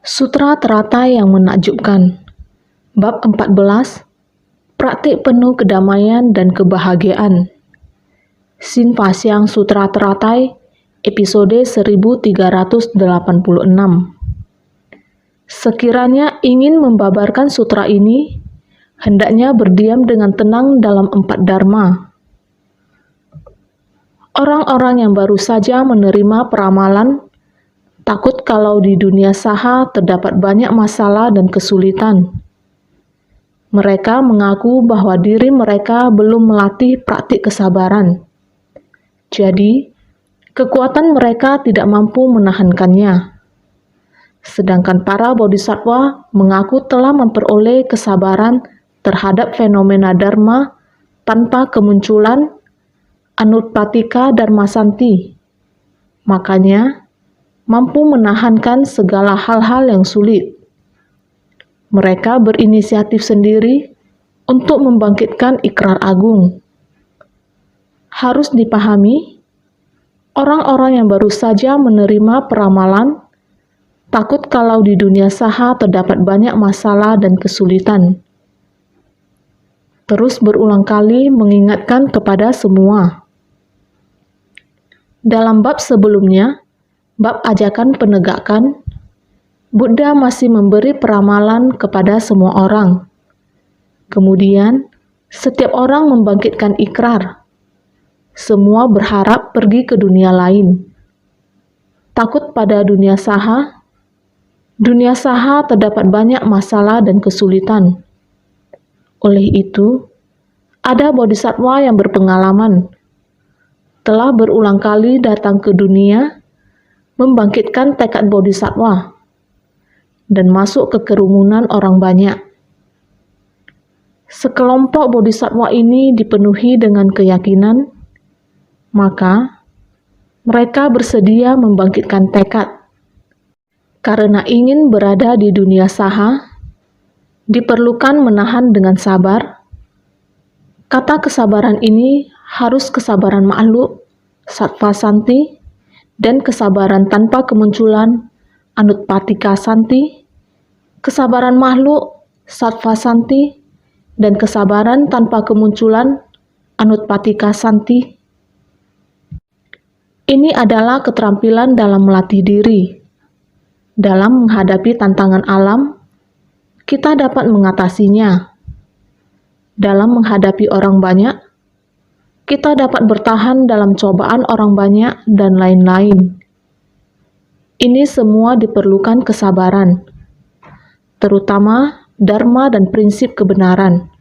Sutra teratai yang menakjubkan. Bab 14. Praktik penuh kedamaian dan kebahagiaan. Sin Pasyang Sutra Teratai, episode 1386. Sekiranya ingin membabarkan sutra ini, hendaknya berdiam dengan tenang dalam 4 dharma. Orang-orang yang baru saja menerima peramalan takut kalau di dunia saha terdapat banyak masalah dan kesulitan. Mereka mengaku bahwa diri mereka belum melatih praktik kesabaran. Jadi, kekuatan mereka tidak mampu menahankannya. Sedangkan para bodhisattva mengaku telah memperoleh kesabaran terhadap fenomena dharma tanpa kemunculan Anutpatika Dharmasanti. Makanya, mampu menahankan segala hal-hal yang sulit. Mereka berinisiatif sendiri untuk membangkitkan ikrar agung. Harus dipahami, orang-orang yang baru saja menerima peramalan takut kalau di dunia saha terdapat banyak masalah dan kesulitan. Terus berulang kali mengingatkan kepada semua. Dalam bab sebelumnya, bab ajakan penegakan, Buddha masih memberi peramalan kepada semua orang. Kemudian, setiap orang membangkitkan ikrar. Semua berharap pergi ke dunia lain. Takut pada dunia saha terdapat banyak masalah dan kesulitan. Oleh itu, ada bodhisattva yang berpengalaman, telah berulang kali datang ke dunia, membangkitkan tekad bodhisattva, dan masuk ke kerumunan orang banyak. Sekelompok bodhisattva ini dipenuhi dengan keyakinan, maka mereka bersedia membangkitkan tekad. Karena ingin berada di dunia saha, diperlukan menahan dengan sabar. Kata kesabaran ini harus kesabaran makhluk, sattva santi, dan kesabaran tanpa kemunculan, anutpatika santi, kesabaran makhluk, sattva santi, dan kesabaran tanpa kemunculan, anutpatika santi. Ini adalah keterampilan dalam melatih diri. Dalam menghadapi tantangan alam, kita dapat mengatasinya. Dalam menghadapi orang banyak, kita dapat bertahan dalam cobaan orang banyak dan lain-lain. Ini semua diperlukan kesabaran, terutama dharma dan prinsip kebenaran.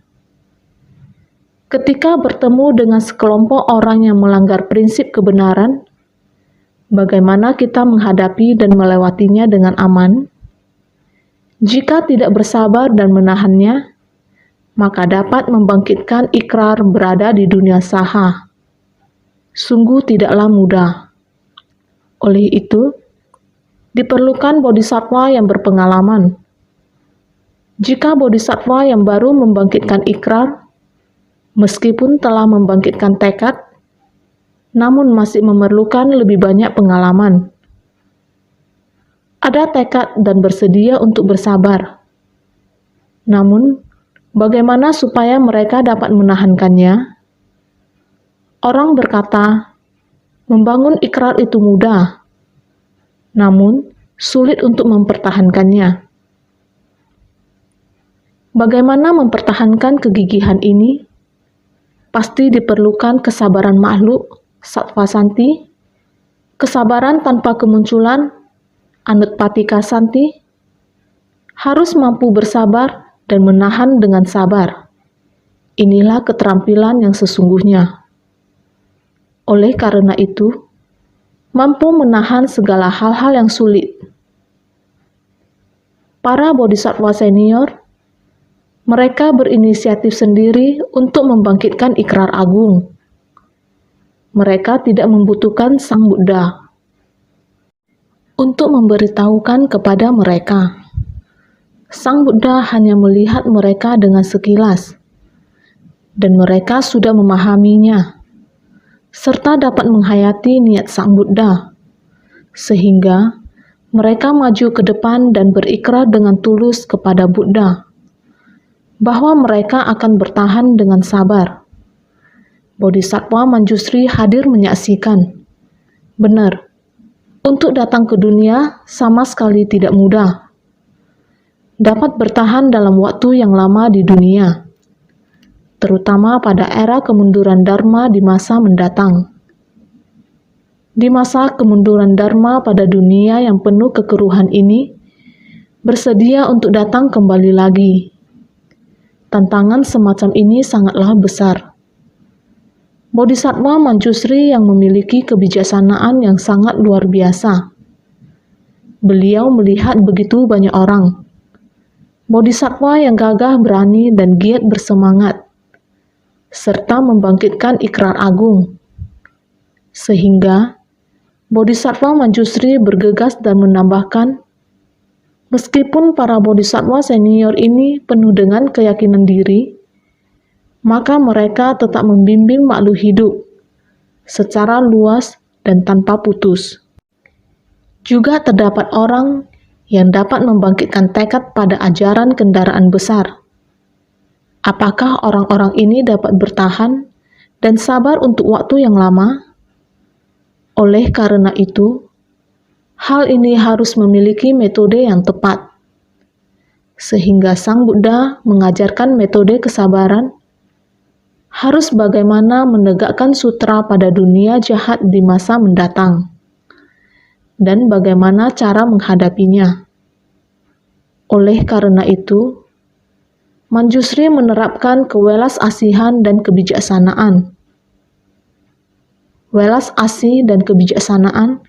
Ketika bertemu dengan sekelompok orang yang melanggar prinsip kebenaran, bagaimana kita menghadapi dan melewatinya dengan aman? Jika tidak bersabar dan menahannya, maka dapat membangkitkan ikrar berada di dunia saha. Sungguh tidaklah mudah. Oleh itu, diperlukan bodhisattva yang berpengalaman. Jika bodhisattva yang baru membangkitkan ikrar, meskipun telah membangkitkan tekad, namun masih memerlukan lebih banyak pengalaman. Ada tekad dan bersedia untuk bersabar. Namun, bagaimana supaya mereka dapat menahankannya? Orang berkata, membangun ikrar itu mudah, namun sulit untuk mempertahankannya. Bagaimana mempertahankan kegigihan ini? Pasti diperlukan kesabaran makhluk, sattva santi, kesabaran tanpa kemunculan, anutpatika santi, harus mampu bersabar dan menahan dengan sabar. Inilah keterampilan yang sesungguhnya. Oleh karena itu, mampu menahan segala hal-hal yang sulit. Para bodhisattva senior, mereka berinisiatif sendiri untuk membangkitkan ikrar agung. Mereka tidak membutuhkan Sang Buddha untuk memberitahukan kepada mereka. Sang Buddha hanya melihat mereka dengan sekilas, dan mereka sudah memahaminya, serta dapat menghayati niat Sang Buddha, sehingga Mereka maju ke depan dan berikrar dengan tulus kepada Buddha bahwa mereka akan bertahan dengan sabar. Bodhisattva Manjusri hadir menyaksikan. Benar, untuk datang ke dunia sama sekali tidak mudah. Dapat bertahan dalam waktu yang lama di dunia, terutama pada era kemunduran Dharma di masa mendatang. Di masa kemunduran Dharma pada dunia yang penuh kekeruhan ini, bersedia untuk datang kembali lagi. Tantangan semacam ini sangatlah besar. Bodhisattva Manjusri yang memiliki kebijaksanaan yang sangat luar biasa. Beliau melihat begitu banyak orang. Bodhisattva yang gagah berani dan giat bersemangat, serta membangkitkan ikrar agung. Sehingga Bodhisattva Manjusri bergegas dan menambahkan, meskipun para bodhisattva senior ini penuh dengan keyakinan diri, maka mereka tetap membimbing makhluk hidup secara luas dan tanpa putus. Juga terdapat orang yang dapat membangkitkan tekad pada ajaran kendaraan besar. Apakah orang-orang ini dapat bertahan dan sabar untuk waktu yang lama? Oleh karena itu, hal ini harus memiliki metode yang tepat. Sehingga Sang Buddha mengajarkan metode kesabaran, harus bagaimana menegakkan sutra pada dunia jahat di masa mendatang, dan bagaimana cara menghadapinya. Oleh karena itu, Manjusri menerapkan kewelas asihan dan kebijaksanaan. Welas asih dan kebijaksanaan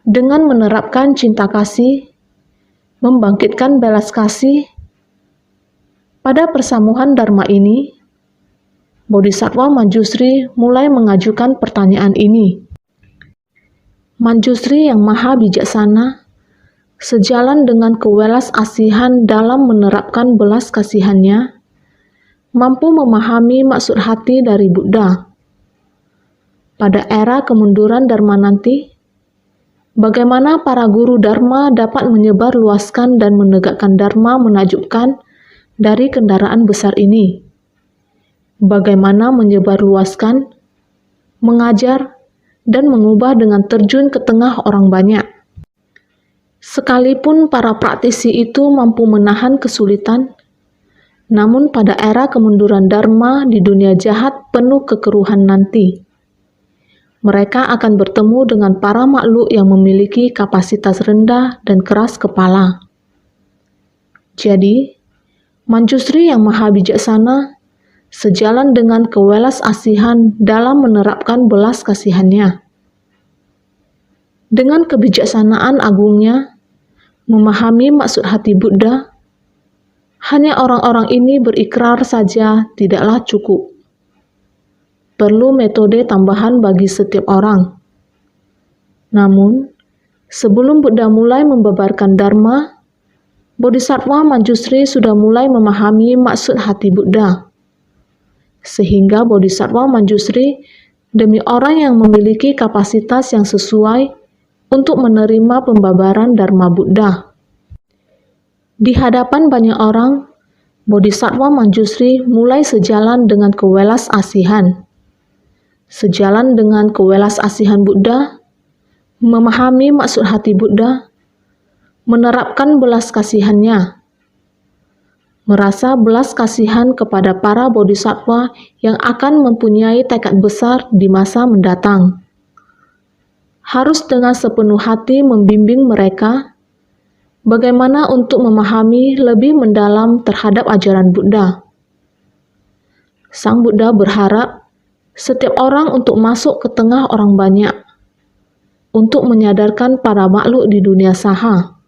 dengan menerapkan cinta kasih, membangkitkan belas kasih. Pada persamuhan Dharma ini, Bodhisattva Manjusri mulai mengajukan pertanyaan ini. Manjusri yang maha bijaksana, sejalan dengan kewelas asihan dalam menerapkan belas kasihannya, mampu memahami maksud hati dari Buddha. Pada era kemunduran Dharma nanti, bagaimana para guru Dharma dapat menyebar luaskan dan menegakkan Dharma menakjubkan dari kendaraan besar ini? Bagaimana menyebar luaskan, mengajar, dan mengubah dengan terjun ke tengah orang banyak? Sekalipun para praktisi itu mampu menahan kesulitan, namun pada era kemunduran Dharma di dunia jahat penuh kekeruhan nanti, mereka akan bertemu dengan para makhluk yang memiliki kapasitas rendah dan keras kepala. Jadi, Manjusri yang maha bijaksana sejalan dengan kewelas asihan dalam menerapkan belas kasihannya. Dengan kebijaksanaan agungnya, memahami maksud hati Buddha, hanya orang-orang ini berikrar saja tidaklah cukup. Perlu metode tambahan bagi setiap orang. Namun, sebelum Buddha mulai membabarkan Dharma, Bodhisattva Manjusri sudah mulai memahami maksud hati Buddha. Sehingga Bodhisattva Manjusri demi orang yang memiliki kapasitas yang sesuai untuk menerima pembabaran Dharma Buddha. Di hadapan banyak orang, Bodhisattva Manjusri mulai sejalan dengan kewelas asihan. Sejalan dengan kewelas asihan Buddha, memahami maksud hati Buddha, menerapkan belas kasihannya, merasa belas kasihan kepada para bodhisattva yang akan mempunyai tekad besar di masa mendatang. Harus dengan sepenuh hati membimbing mereka bagaimana untuk memahami lebih mendalam terhadap ajaran Buddha. Sang Buddha berharap setiap orang untuk masuk ke tengah orang banyak, untuk menyadarkan para makhluk di dunia saha.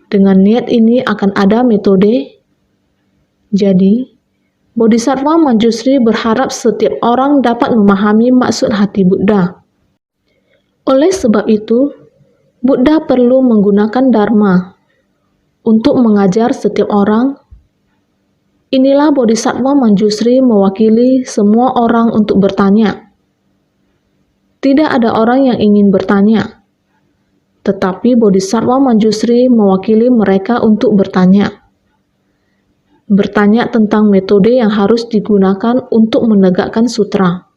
Dengan niat ini akan ada metode. Jadi, Bodhisattva Manjusri berharap setiap orang dapat memahami maksud hati Buddha. Oleh sebab itu, Buddha perlu menggunakan Dharma untuk mengajar setiap orang. Inilah Bodhisattva Manjusri mewakili semua orang untuk bertanya. Tidak ada orang yang ingin bertanya. Tetapi Bodhisattva Manjusri mewakili mereka untuk bertanya tentang metode yang harus digunakan untuk menegakkan sutra,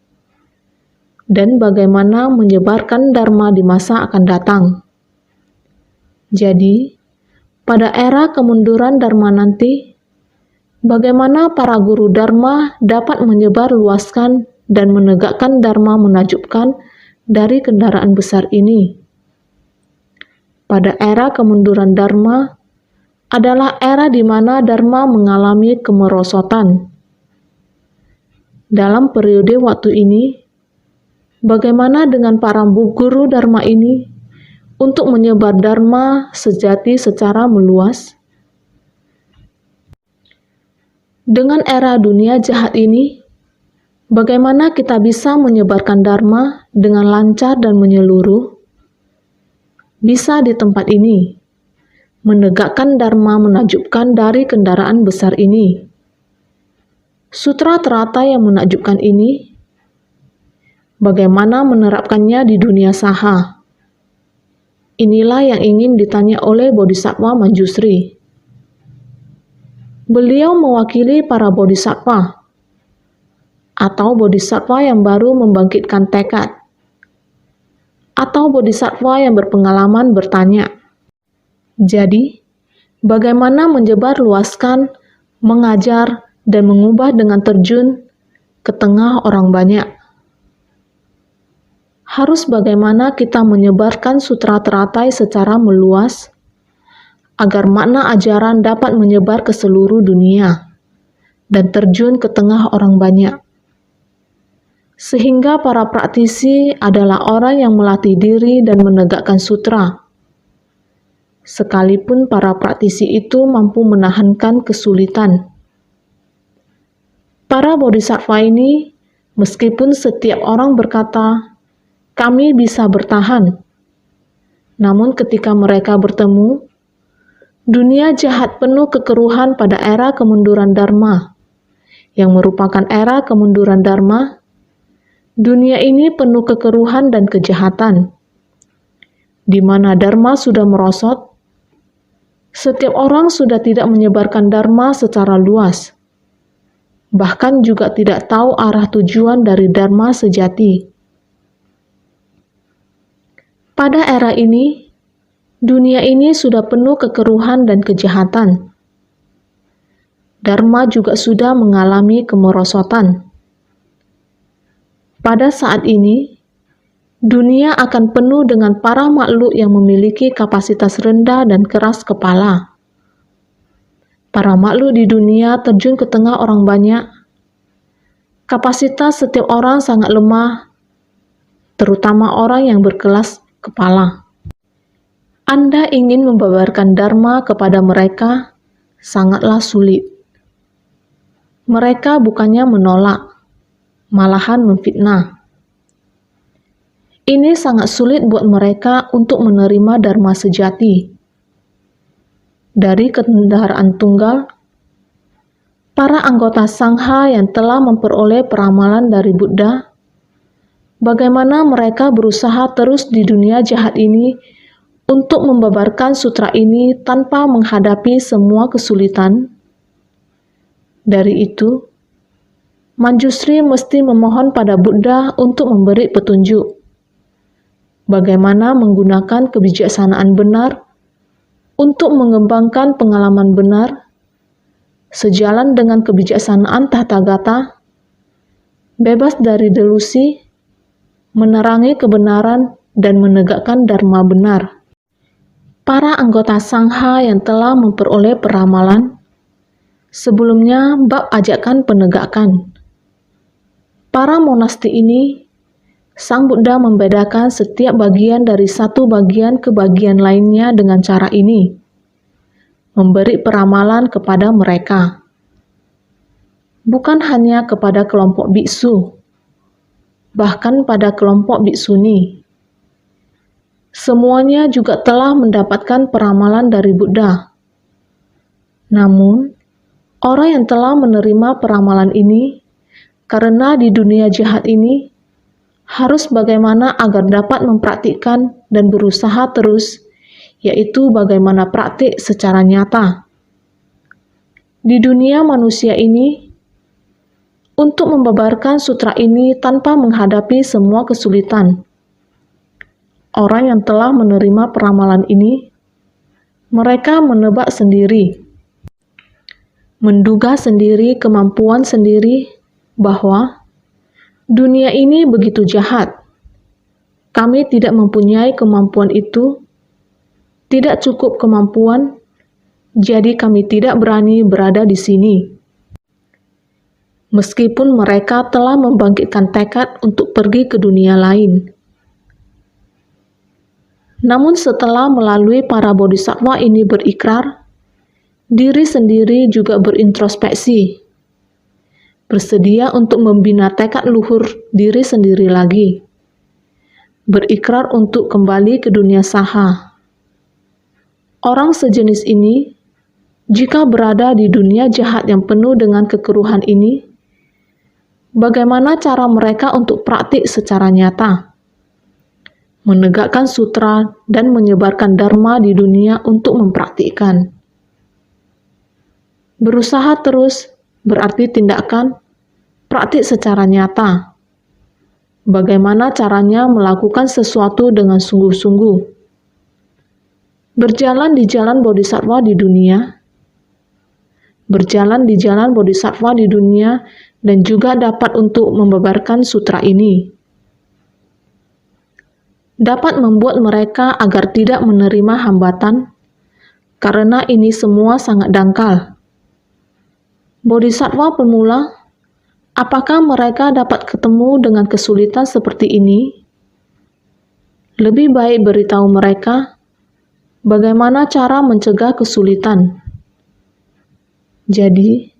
dan bagaimana menyebarkan Dharma di masa akan datang. Jadi, pada era kemunduran Dharma nanti, bagaimana para guru Dharma dapat menyebar luaskan dan menegakkan Dharma menakjubkan dari kendaraan besar ini. Pada era kemunduran Dharma adalah era di mana Dharma mengalami kemerosotan. Dalam periode waktu ini, bagaimana dengan para guru Dharma ini untuk menyebar Dharma sejati secara meluas? Dengan era dunia jahat ini, bagaimana kita bisa menyebarkan Dharma dengan lancar dan menyeluruh? Bisa di tempat ini, menegakkan Dharma menakjubkan dari kendaraan besar ini. Sutra teratai yang menakjubkan ini, bagaimana menerapkannya di dunia saha? Inilah yang ingin ditanya oleh Bodhisattva Manjusri. Beliau mewakili para bodhisattva, atau bodhisattva yang baru membangkitkan tekad, atau bodhisattva yang berpengalaman bertanya. Jadi, bagaimana menyebar luaskan, mengajar, dan mengubah dengan terjun ke tengah orang banyak? Harus bagaimana kita menyebarkan sutra teratai secara meluas, agar makna ajaran dapat menyebar ke seluruh dunia, dan terjun ke tengah orang banyak. Sehingga para praktisi adalah orang yang melatih diri dan menegakkan sutra. Sekalipun para praktisi itu mampu menahankan kesulitan. Para bodhisattva ini, meskipun setiap orang berkata, kami bisa bertahan, namun ketika mereka bertemu, dunia jahat penuh kekeruhan pada era kemunduran Dharma, yang merupakan era kemunduran Dharma. Dunia ini penuh kekeruhan dan kejahatan. Di mana Dharma sudah merosot, setiap orang sudah tidak menyebarkan Dharma secara luas, bahkan juga tidak tahu arah tujuan dari Dharma sejati. Pada era ini, dunia ini sudah penuh kekeruhan dan kejahatan. Dharma juga sudah mengalami kemerosotan. Pada saat ini, dunia akan penuh dengan para makhluk yang memiliki kapasitas rendah dan keras kepala. Para makhluk di dunia terjun ke tengah orang banyak. Kapasitas setiap orang sangat lemah, terutama orang yang berkelas kepala. Anda ingin membabarkan Dharma kepada mereka sangatlah sulit. Mereka bukannya menolak, malahan memfitnah. Ini sangat sulit buat mereka untuk menerima Dharma sejati. Dari kendaraan tunggal, para anggota Sangha yang telah memperoleh peramalan dari Buddha, bagaimana mereka berusaha terus di dunia jahat ini untuk membabarkan sutra ini tanpa menghadapi semua kesulitan. Dari itu, Manjusri mesti memohon pada Buddha untuk memberi petunjuk bagaimana menggunakan kebijaksanaan benar untuk mengembangkan pengalaman benar sejalan dengan kebijaksanaan Tathagata, bebas dari delusi, menerangi kebenaran, dan menegakkan Dharma benar. Para anggota Sangha yang telah memperoleh peramalan sebelumnya bab ajakan penegakan. Para monasti ini, Sang Buddha membedakan setiap bagian dari satu bagian ke bagian lainnya dengan cara ini, memberi peramalan kepada mereka. Bukan hanya kepada kelompok biksu, bahkan pada kelompok biksuni. Semuanya juga telah mendapatkan peramalan dari Buddha. Namun, orang yang telah menerima peramalan ini, karena di dunia jahat ini, harus bagaimana agar dapat mempraktikkan dan berusaha terus, yaitu bagaimana praktik secara nyata. Di dunia manusia ini, untuk membabarkan sutra ini tanpa menghadapi semua kesulitan. Orang yang telah menerima peramalan ini, mereka menebak sendiri, menduga sendiri kemampuan sendiri bahwa dunia ini begitu jahat. Kami tidak mempunyai kemampuan itu, tidak cukup kemampuan, jadi kami tidak berani berada di sini. Meskipun mereka telah membangkitkan tekad untuk pergi ke dunia lain. Namun setelah melalui para bodhisattva ini berikrar, diri sendiri juga berintrospeksi, bersedia untuk membina tekad luhur diri sendiri lagi, berikrar untuk kembali ke dunia saha. Orang sejenis ini, jika berada di dunia jahat yang penuh dengan kekeruhan ini, bagaimana cara mereka untuk praktik secara nyata? Menegakkan sutra dan menyebarkan dharma di dunia untuk mempraktikkan. Berusaha terus berarti tindakan, praktik secara nyata. Bagaimana caranya melakukan sesuatu dengan sungguh-sungguh? Berjalan di jalan bodhisattva di dunia, berjalan di jalan bodhisattva di dunia dan juga dapat untuk membabarkan sutra ini. Dapat membuat mereka agar tidak menerima hambatan, karena ini semua sangat dangkal. Bodhisattva pemula, apakah mereka dapat ketemu dengan kesulitan seperti ini? Lebih baik beritahu mereka bagaimana cara mencegah kesulitan. Jadi,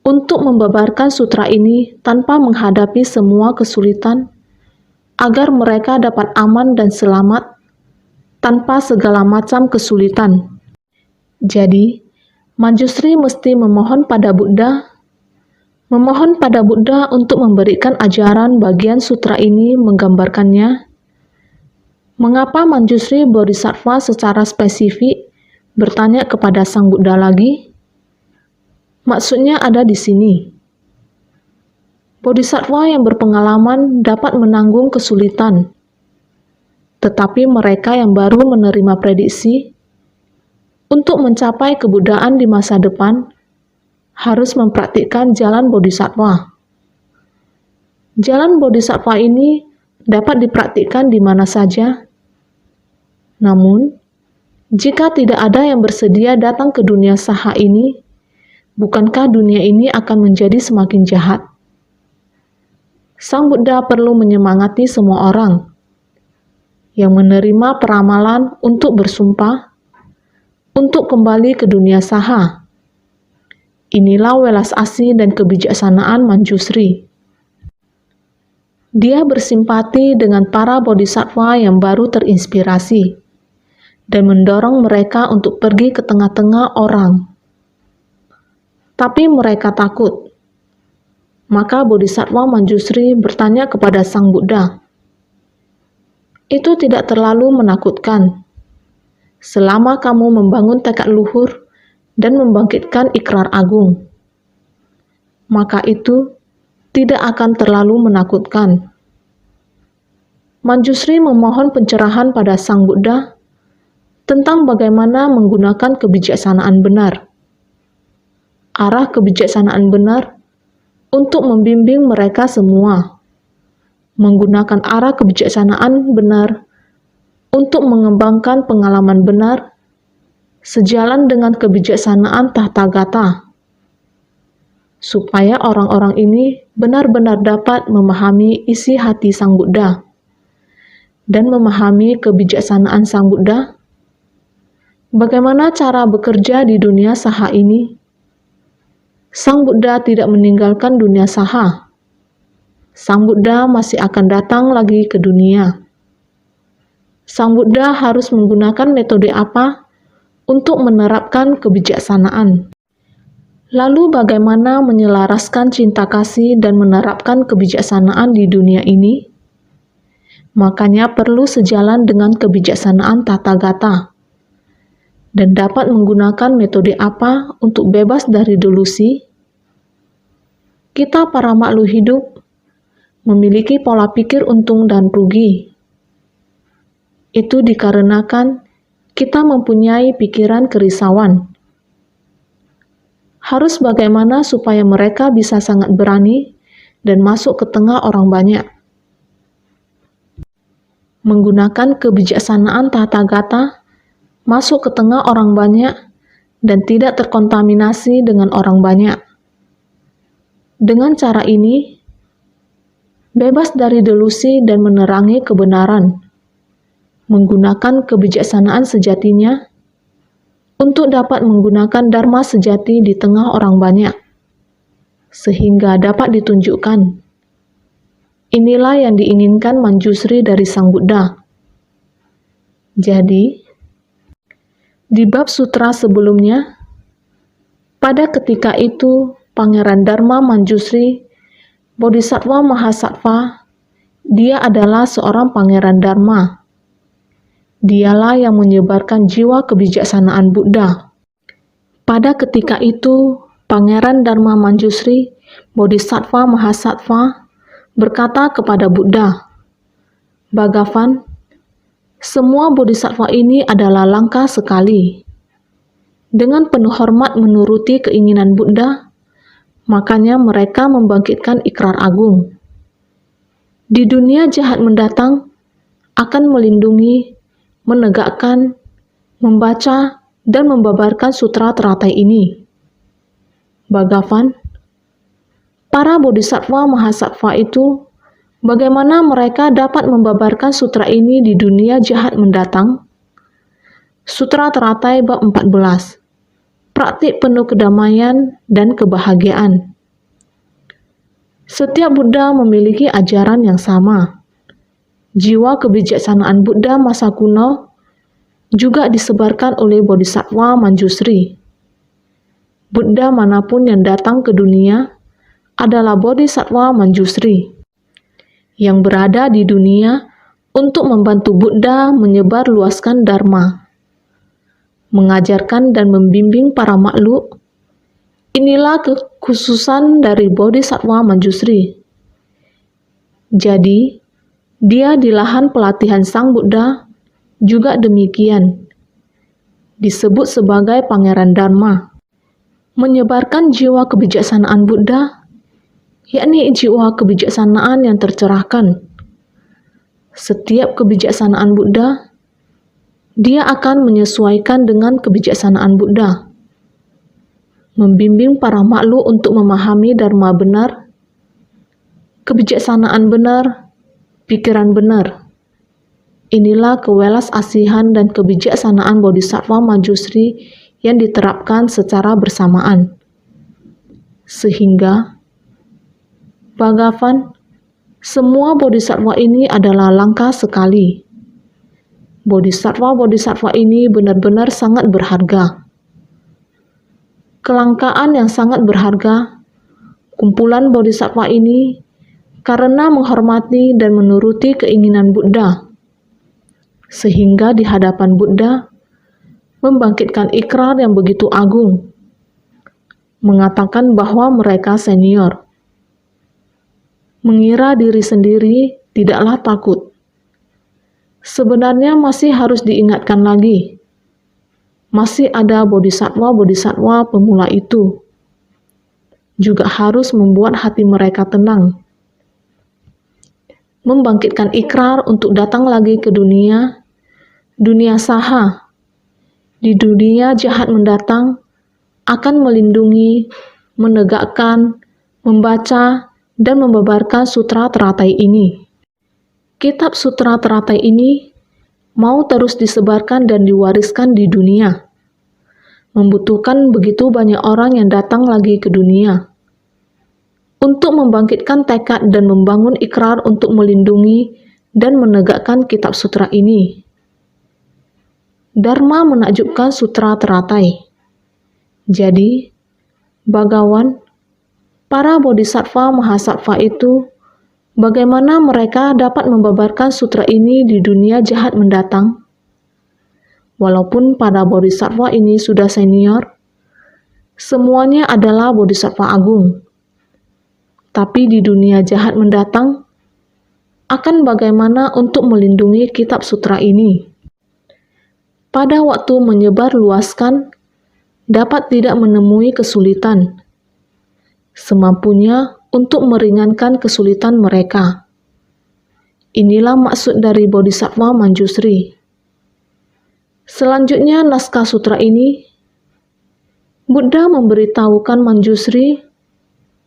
untuk membabarkan sutra ini tanpa menghadapi semua kesulitan, agar mereka dapat aman dan selamat tanpa segala macam kesulitan. Jadi, Manjusri mesti memohon pada Buddha untuk memberikan ajaran bagian sutra ini menggambarkannya. Mengapa Manjusri Bodhisattva secara spesifik bertanya kepada Sang Buddha lagi? Maksudnya ada di sini. Bodhisattva yang berpengalaman dapat menanggung kesulitan, tetapi mereka yang baru menerima prediksi untuk mencapai kebuddhaan di masa depan harus mempraktikkan jalan bodhisattva. Jalan bodhisattva ini dapat dipraktikkan di mana saja. Namun, jika tidak ada yang bersedia datang ke dunia saha ini, bukankah dunia ini akan menjadi semakin jahat? Sang Buddha perlu menyemangati semua orang yang menerima peramalan untuk bersumpah untuk kembali ke dunia saha. Inilah welas asih dan kebijaksanaan Manjusri. Dia bersimpati dengan para bodhisattva yang baru terinspirasi dan mendorong mereka untuk pergi ke tengah-tengah orang. Tapi mereka takut. Maka Bodhisattva Manjusri bertanya kepada Sang Buddha, "Itu tidak terlalu menakutkan. Selama kamu membangun tekad luhur dan membangkitkan ikrar agung, maka itu tidak akan terlalu menakutkan." Manjusri memohon pencerahan pada Sang Buddha tentang bagaimana menggunakan kebijaksanaan benar. Arah kebijaksanaan benar untuk membimbing mereka semua, menggunakan arah kebijaksanaan benar untuk mengembangkan pengalaman benar sejalan dengan kebijaksanaan Tathagata, supaya orang-orang ini benar-benar dapat memahami isi hati Sang Buddha dan memahami kebijaksanaan Sang Buddha. Bagaimana cara bekerja di dunia saha ini? Sang Buddha tidak meninggalkan dunia saha. Sang Buddha masih akan datang lagi ke dunia. Sang Buddha harus menggunakan metode apa untuk menerapkan kebijaksanaan? Lalu bagaimana menyelaraskan cinta kasih dan menerapkan kebijaksanaan di dunia ini? Makanya perlu sejalan dengan kebijaksanaan Tathagata dan dapat menggunakan metode apa untuk bebas dari delusi. Kita para makhluk hidup memiliki pola pikir untung dan rugi. Itu dikarenakan kita mempunyai pikiran kerisauan. Harus bagaimana supaya mereka bisa sangat berani dan masuk ke tengah orang banyak. Menggunakan kebijaksanaan Tathagata, masuk ke tengah orang banyak dan tidak terkontaminasi dengan orang banyak. Dengan cara ini, bebas dari delusi dan menerangi kebenaran, menggunakan kebijaksanaan sejatinya untuk dapat menggunakan dharma sejati di tengah orang banyak, sehingga dapat ditunjukkan. Inilah yang diinginkan Manjusri dari Sang Buddha. Jadi, di bab sutra sebelumnya, pada ketika itu Pangeran Dharma Manjusri, Bodhisattva Mahasattva, dia adalah seorang Pangeran Dharma. Dialah yang menyebarkan jiwa kebijaksanaan Buddha. Pada ketika itu, Pangeran Dharma Manjusri, Bodhisattva Mahasattva, berkata kepada Buddha, "Bhagavan, semua bodhisattva ini adalah langka sekali." Dengan penuh hormat menuruti keinginan Buddha, makanya mereka membangkitkan ikrar agung. Di dunia jahat mendatang, akan melindungi, menegakkan, membaca, dan membabarkan sutra teratai ini. Bhagavan, para bodhisattva mahasattva itu, bagaimana mereka dapat membabarkan sutra ini di dunia jahat mendatang? Sutra teratai bab 14. Praktik penuh kedamaian dan kebahagiaan. Setiap Buddha memiliki ajaran yang sama. Jiwa kebijaksanaan Buddha masa kuno juga disebarkan oleh Bodhisattva Manjusri. Buddha manapun yang datang ke dunia adalah Bodhisattva Manjusri yang berada di dunia untuk membantu Buddha menyebar luaskan Dharma, mengajarkan dan membimbing para makhluk. Inilah kekhususan dari Bodhisattva Manjusri. Jadi, dia di lahan pelatihan Sang Buddha juga demikian, disebut sebagai Pangeran Dharma, menyebarkan jiwa kebijaksanaan Buddha, yakni jiwa kebijaksanaan yang tercerahkan. Setiap kebijaksanaan Buddha, dia akan menyesuaikan dengan kebijaksanaan Buddha, membimbing para makhluk untuk memahami dharma benar, kebijaksanaan benar, pikiran benar. Inilah kewelas asihan dan kebijaksanaan Bodhisattva Manjusri yang diterapkan secara bersamaan. Sehingga, Bhagavan, semua bodhisattva ini adalah langka sekali. Bodhisattva-bodhisattva ini benar-benar sangat berharga. Kelangkaan yang sangat berharga, kumpulan bodhisattva ini karena menghormati dan menuruti keinginan Buddha, sehingga di hadapan Buddha membangkitkan ikrar yang begitu agung, mengatakan bahwa mereka senior. Mengira diri sendiri tidaklah takut. Sebenarnya masih harus diingatkan lagi. Masih ada bodhisattva-bodhisattva pemula itu. Juga harus membuat hati mereka tenang. Membangkitkan ikrar untuk datang lagi ke dunia saha. Di dunia jahat mendatang, akan melindungi, menegakkan, membaca, dan membabarkan sutra teratai ini. Kitab sutra teratai ini mau terus disebarkan dan diwariskan di dunia. Membutuhkan begitu banyak orang yang datang lagi ke dunia untuk membangkitkan tekad dan membangun ikrar untuk melindungi dan menegakkan kitab sutra ini. Dharma menakjubkan sutra teratai. Jadi, Bhagawan, para bodhisattva mahasattva itu Bagaimana mereka dapat membabarkan sutra ini di dunia jahat mendatang? Walaupun para bodhisattva ini sudah senior, semuanya adalah bodhisattva agung. Tapi di dunia jahat mendatang, akan bagaimana untuk melindungi kitab sutra ini? Pada waktu menyebar luaskan, dapat tidak menemui kesulitan, semampunya untuk meringankan kesulitan mereka. Inilah maksud dari Bodhisattva Manjusri. Selanjutnya naskah sutra ini, Buddha memberitahukan Manjusri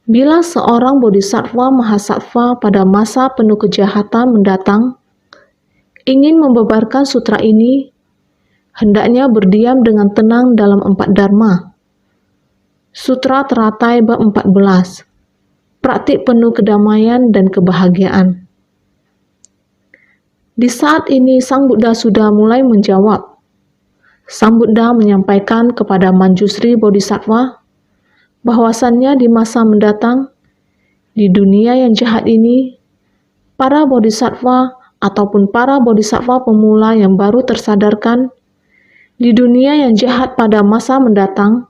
bila seorang Bodhisattva Mahasattva pada masa penuh kejahatan mendatang ingin membabarkan sutra ini, hendaknya berdiam dengan tenang dalam 4 dharma. Sutra teratai bab 14. Praktik penuh kedamaian dan kebahagiaan. Di saat ini Sang Buddha sudah mulai menjawab. Sang Buddha menyampaikan kepada Manjusri Bodhisattva bahwasannya di masa mendatang, di dunia yang jahat ini, para Bodhisattva ataupun para Bodhisattva pemula yang baru tersadarkan di dunia yang jahat pada masa mendatang,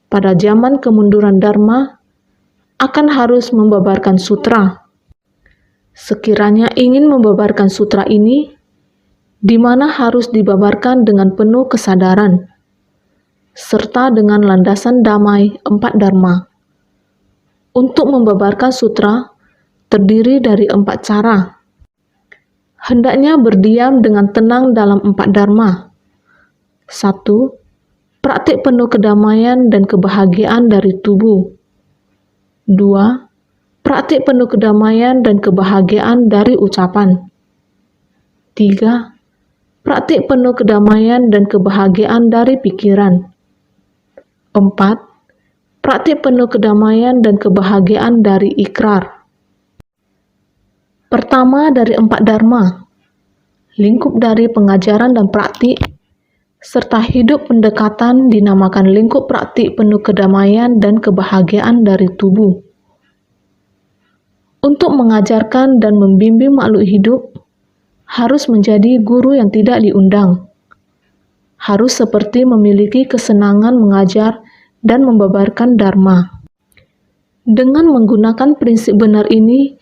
pada zaman kemunduran Dharma, akan harus membabarkan sutra. Sekiranya ingin membabarkan sutra ini, di mana harus dibabarkan dengan penuh kesadaran, serta dengan landasan damai 4 dharma. Untuk membabarkan sutra, terdiri dari 4 cara. Hendaknya berdiam dengan tenang dalam 4 dharma. 1. Praktik penuh kedamaian dan kebahagiaan dari tubuh. 2. Praktik penuh kedamaian dan kebahagiaan dari ucapan. 3. Praktik penuh kedamaian dan kebahagiaan dari pikiran. 4. Praktik penuh kedamaian dan kebahagiaan dari ikrar. Pertama dari 4 dharma, lingkup dari pengajaran dan praktik, serta hidup pendekatan dinamakan lingkup praktik penuh kedamaian dan kebahagiaan dari tubuh. Untuk mengajarkan dan membimbing makhluk hidup, harus menjadi guru yang tidak diundang. Harus seperti memiliki kesenangan mengajar dan membabarkan dharma. Dengan menggunakan prinsip benar ini,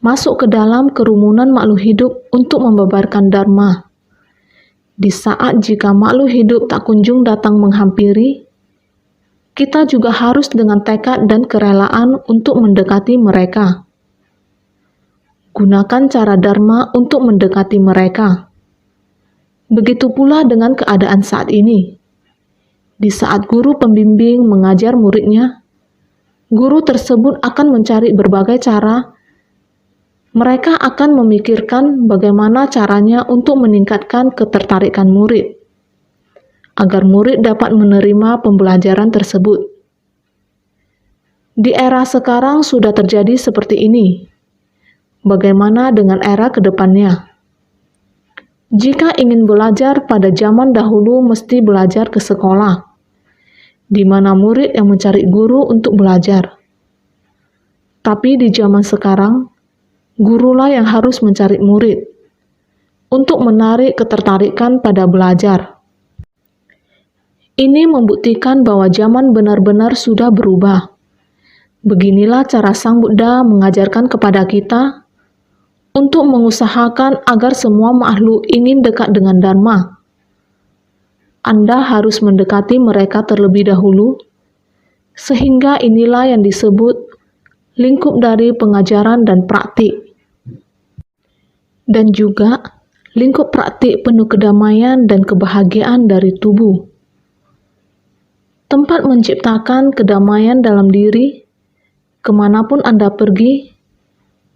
masuk ke dalam kerumunan makhluk hidup untuk membabarkan dharma. Di saat jika makhluk hidup tak kunjung datang menghampiri, kita juga harus dengan tekad dan kerelaan untuk mendekati mereka. Gunakan cara dharma untuk mendekati mereka. Begitu pula dengan keadaan saat ini. Di saat guru pembimbing mengajar muridnya, guru tersebut akan mencari berbagai cara. Mereka akan memikirkan bagaimana caranya untuk meningkatkan ketertarikan murid, agar murid dapat menerima pembelajaran tersebut. Di era sekarang sudah terjadi seperti ini. Bagaimana dengan era kedepannya? Jika ingin belajar pada zaman dahulu mesti belajar ke sekolah, di mana murid yang mencari guru untuk belajar. Tapi di zaman sekarang, gurulah yang harus mencari murid untuk menarik ketertarikan pada belajar. Ini membuktikan bahwa zaman benar-benar sudah berubah. Beginilah cara Sang Buddha mengajarkan kepada kita untuk mengusahakan agar semua makhluk ingin dekat dengan Dharma. Anda harus mendekati mereka terlebih dahulu, sehingga inilah yang disebut lingkup dari pengajaran dan praktik. Dan juga lingkup praktik penuh kedamaian dan kebahagiaan dari tubuh. Tempat menciptakan kedamaian dalam diri, kemanapun Anda pergi,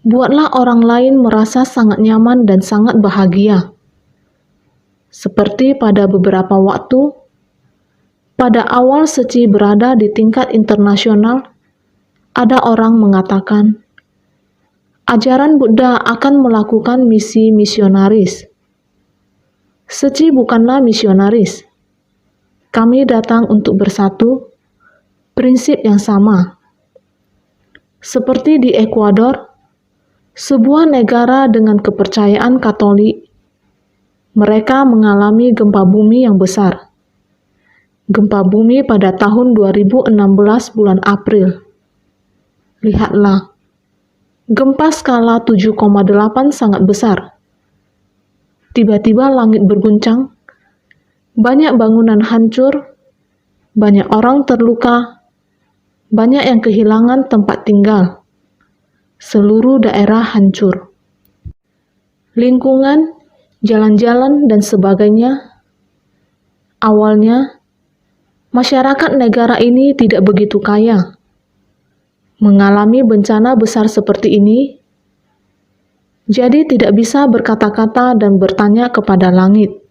buatlah orang lain merasa sangat nyaman dan sangat bahagia. Seperti pada beberapa waktu, pada awal Seci berada di tingkat internasional, ada orang mengatakan, ajaran Buddha akan melakukan misi misionaris. Seci bukanlah misionaris. Kami datang untuk bersatu, prinsip yang sama. Seperti di Ekuador, Sebuah negara dengan kepercayaan Katolik, mereka mengalami gempa bumi yang besar. Gempa bumi pada tahun 2016 bulan April. Lihatlah, gempa skala 7,8 sangat besar. Tiba-tiba langit berguncang, banyak bangunan hancur, banyak orang terluka, banyak yang kehilangan tempat tinggal. Seluruh daerah hancur. Lingkungan, jalan-jalan, dan sebagainya. Awalnya, masyarakat negara ini tidak begitu kaya. Mengalami bencana besar seperti ini, jadi tidak bisa berkata-kata dan bertanya kepada langit.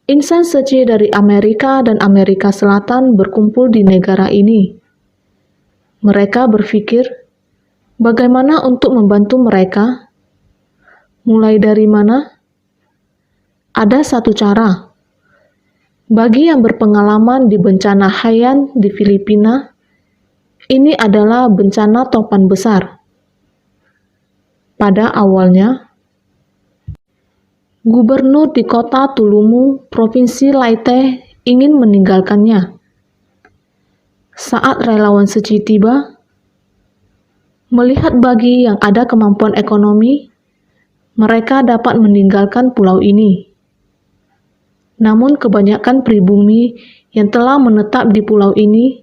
Insan suci dari Amerika dan Amerika Selatan berkumpul di negara ini. Mereka berpikir, bagaimana untuk membantu mereka? Mulai dari mana? Ada satu cara. Bagi yang berpengalaman di bencana Haiyan di Filipina, ini adalah bencana topan besar. Pada awalnya, gubernur di kota Tulumu, Provinsi Leyte, ingin meninggalkannya. Saat relawan suci tiba, melihat bagi yang ada kemampuan ekonomi, mereka dapat meninggalkan pulau ini. Namun kebanyakan pribumi yang telah menetap di pulau ini,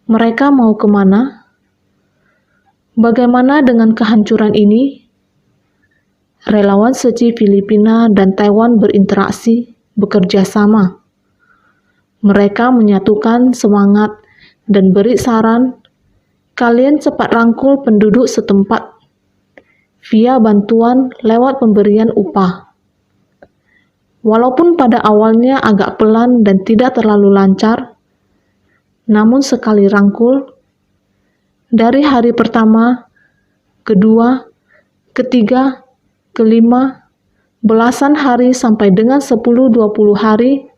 mereka mau kemana? Bagaimana dengan kehancuran ini? Relawan suci Filipina dan Taiwan berinteraksi, bekerja sama. Mereka menyatukan semangat dan beri saran, kalian cepat rangkul penduduk setempat via bantuan lewat pemberian upah. Walaupun pada awalnya agak pelan dan tidak terlalu lancar, namun sekali rangkul, dari hari pertama, kedua, ketiga, kelima, belasan hari sampai dengan 10-20 hari,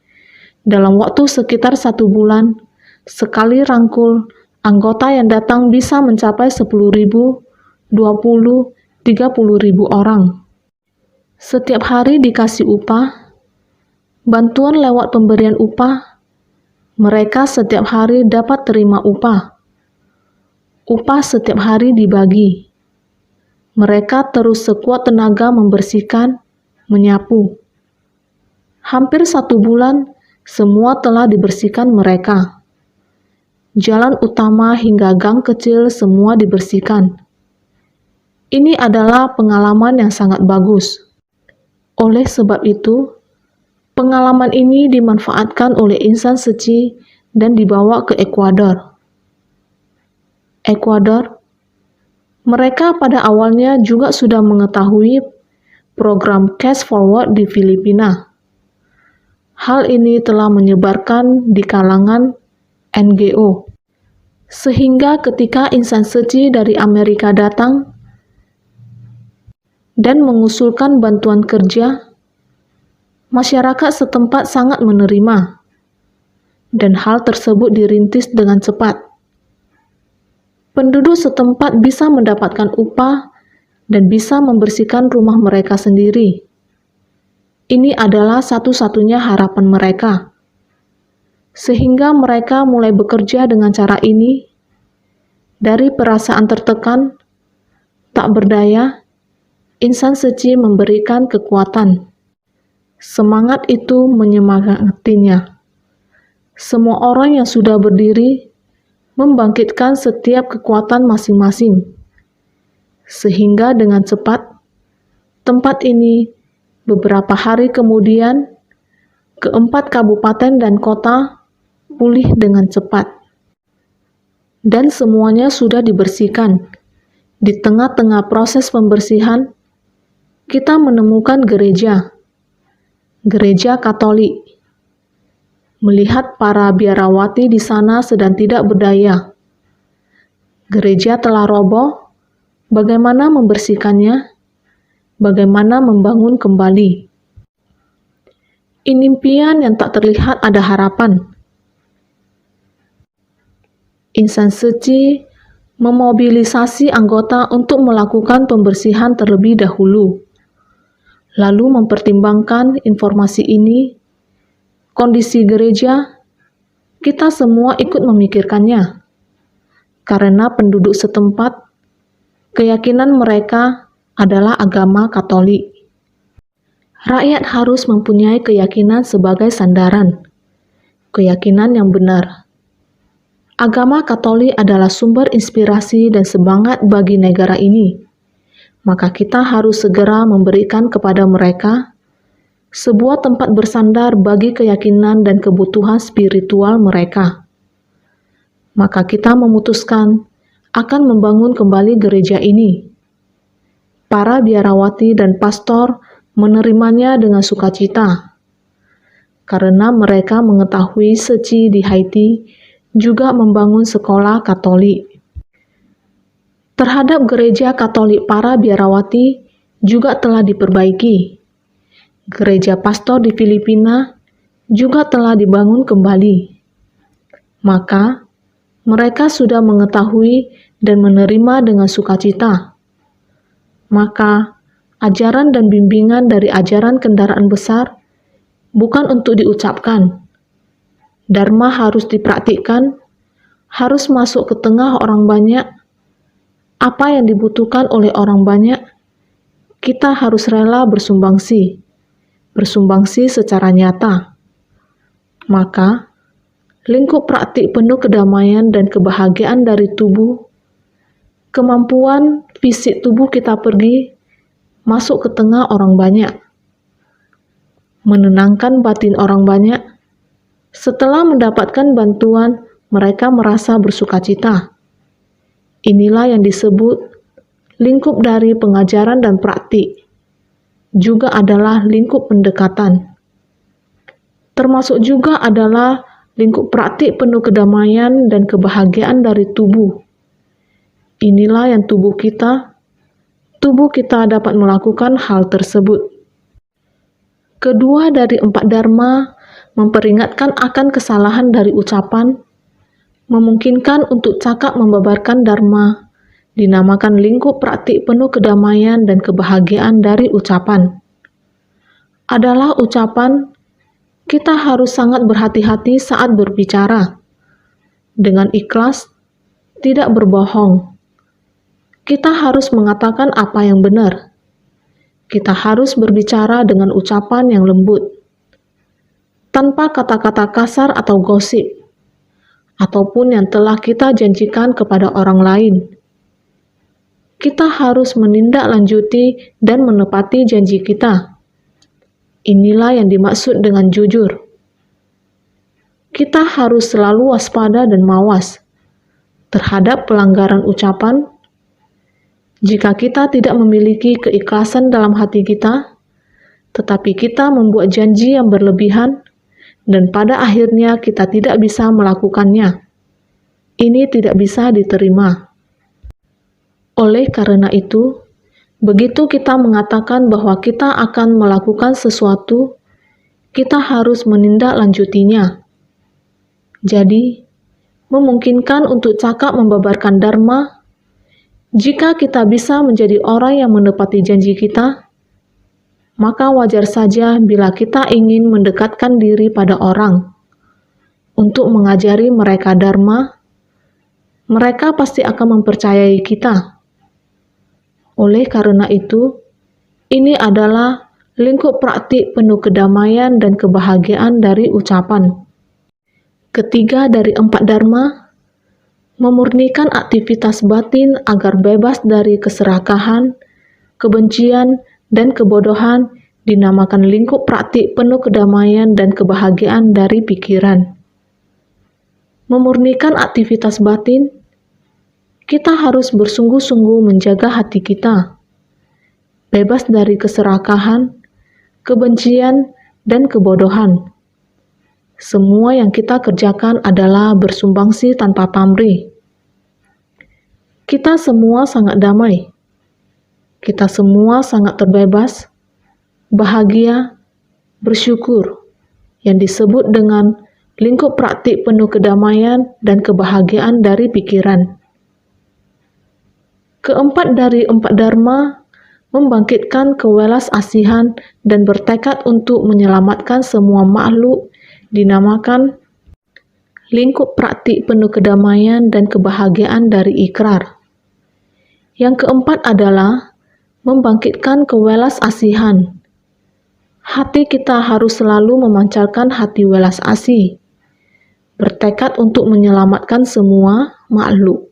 dalam waktu sekitar 1 bulan, sekali rangkul, anggota yang datang bisa mencapai 10.000, 20, 30.000 orang. Setiap hari dikasih upah, bantuan lewat pemberian upah, mereka setiap hari dapat terima upah. Upah setiap hari dibagi. Mereka terus sekuat tenaga membersihkan, menyapu. Hampir 1 bulan, semua telah dibersihkan mereka. Jalan utama hingga gang kecil semua dibersihkan. Ini adalah pengalaman yang sangat bagus. Oleh sebab itu, pengalaman ini dimanfaatkan oleh insan suci dan dibawa ke Ekuador. Mereka pada awalnya juga sudah mengetahui program Cash Forward di Filipina. Hal ini telah menyebarkan di kalangan NGO. Sehingga ketika insan suci dari Amerika datang dan mengusulkan bantuan kerja, masyarakat setempat sangat menerima, dan hal tersebut dirintis dengan cepat. Penduduk setempat bisa mendapatkan upah dan bisa membersihkan rumah mereka sendiri. Ini adalah satu-satunya harapan mereka. Sehingga mereka mulai bekerja dengan cara ini, dari perasaan tertekan, tak berdaya, insan suci memberikan kekuatan. Semangat itu menyemangatinya. Semua orang yang sudah berdiri membangkitkan setiap kekuatan masing-masing. Sehingga dengan cepat, tempat ini beberapa hari kemudian, keempat kabupaten dan kota pulih dengan cepat. Dan semuanya sudah dibersihkan. Di tengah-tengah proses pembersihan, kita menemukan gereja Katolik. Melihat para biarawati di sana sedang tidak berdaya. Gereja telah roboh, bagaimana membersihkannya? Bagaimana membangun kembali? Impian yang tak terlihat ada harapan. Insan suci memobilisasi anggota untuk melakukan pembersihan terlebih dahulu, lalu mempertimbangkan informasi ini, kondisi gereja, kita semua ikut memikirkannya, karena penduduk setempat, keyakinan mereka adalah agama Katolik. Rakyat harus mempunyai keyakinan sebagai sandaran, keyakinan yang benar. Agama Katolik adalah sumber inspirasi dan semangat bagi negara ini. Maka kita harus segera memberikan kepada mereka sebuah tempat bersandar bagi keyakinan dan kebutuhan spiritual mereka. Maka kita memutuskan akan membangun kembali gereja ini. Para biarawati dan pastor menerimanya dengan sukacita, karena mereka mengetahui Seci di Haiti juga membangun sekolah Katolik. Terhadap gereja Katolik para biarawati juga telah diperbaiki. Gereja pastor di Filipina juga telah dibangun kembali. Maka, mereka sudah mengetahui dan menerima dengan sukacita. Maka, ajaran dan bimbingan dari ajaran kendaraan besar bukan untuk diucapkan. Dharma harus dipraktikkan, harus masuk ke tengah orang banyak. Apa yang dibutuhkan oleh orang banyak, kita harus rela bersumbangsi secara nyata. Maka, lingkup praktik penuh kedamaian dan kebahagiaan dari tubuh, kemampuan fisik tubuh kita pergi, masuk ke tengah orang banyak, menenangkan batin orang banyak. Setelah mendapatkan bantuan, mereka merasa bersukacita. Inilah yang disebut lingkup dari pengajaran dan praktik. Juga adalah lingkup pendekatan. Termasuk juga adalah lingkup praktik penuh kedamaian dan kebahagiaan dari tubuh. Inilah yang tubuh kita dapat melakukan hal tersebut. Kedua dari 4 dharma memperingatkan akan kesalahan dari ucapan, memungkinkan untuk cakap membabarkan dharma, dinamakan lingkup praktik penuh kedamaian dan kebahagiaan dari ucapan. Adalah ucapan, kita harus sangat berhati-hati saat berbicara. Dengan ikhlas, tidak berbohong. Kita harus mengatakan apa yang benar. Kita harus berbicara dengan ucapan yang lembut, tanpa kata-kata kasar atau gosip, ataupun yang telah kita janjikan kepada orang lain. Kita harus menindaklanjuti dan menepati janji kita. Inilah yang dimaksud dengan jujur. Kita harus selalu waspada dan mawas terhadap pelanggaran ucapan. Jika kita tidak memiliki keikhlasan dalam hati kita, tetapi kita membuat janji yang berlebihan, dan pada akhirnya kita tidak bisa melakukannya. Ini tidak bisa diterima. Oleh karena itu, begitu kita mengatakan bahwa kita akan melakukan sesuatu, kita harus menindaklanjutinya. Jadi, memungkinkan untuk cakap membabarkan dharma. Jika kita bisa menjadi orang yang menepati janji kita, maka wajar saja bila kita ingin mendekatkan diri pada orang untuk mengajari mereka dharma, mereka pasti akan mempercayai kita. Oleh karena itu, ini adalah lingkup praktik penuh kedamaian dan kebahagiaan dari ucapan. Ketiga dari 4 dharma, memurnikan aktivitas batin agar bebas dari keserakahan, kebencian, dan kebodohan, dinamakan lingkup praktik penuh kedamaian dan kebahagiaan dari pikiran. Memurnikan aktivitas batin, kita harus bersungguh-sungguh menjaga hati kita, bebas dari keserakahan, kebencian, dan kebodohan. Semua yang kita kerjakan adalah bersumbangsi tanpa pamrih. Kita semua sangat damai. Kita semua sangat terbebas, bahagia, bersyukur, yang disebut dengan lingkup praktik penuh kedamaian dan kebahagiaan dari pikiran. Keempat dari empat dharma membangkitkan kewelas asihan dan bertekad untuk menyelamatkan semua makhluk dinamakan lingkup praktik penuh kedamaian dan kebahagiaan dari ikrar. Yang keempat adalah membangkitkan kewelas asihan. Hati kita harus selalu memancarkan hati welas asih, bertekad untuk menyelamatkan semua makhluk.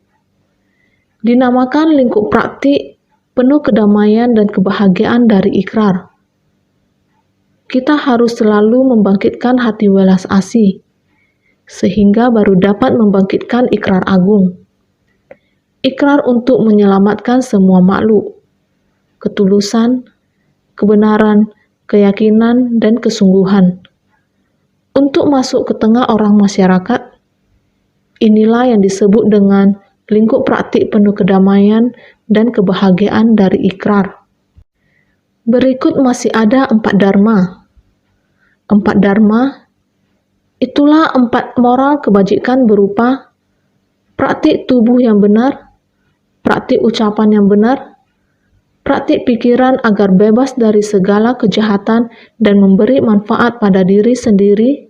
Dinamakan lingkup praktik penuh kedamaian dan kebahagiaan dari ikrar. Kita harus selalu membangkitkan hati welas asih, sehingga baru dapat membangkitkan ikrar agung. Ikrar untuk menyelamatkan semua makhluk, ketulusan, kebenaran, keyakinan, dan kesungguhan. Untuk masuk ke tengah orang masyarakat, inilah yang disebut dengan lingkup praktik penuh kedamaian dan kebahagiaan dari ikrar. Berikut masih ada empat dharma. Empat dharma itulah empat moral kebajikan berupa praktik tubuh yang benar, praktik ucapan yang benar, praktik pikiran agar bebas dari segala kejahatan dan memberi manfaat pada diri sendiri,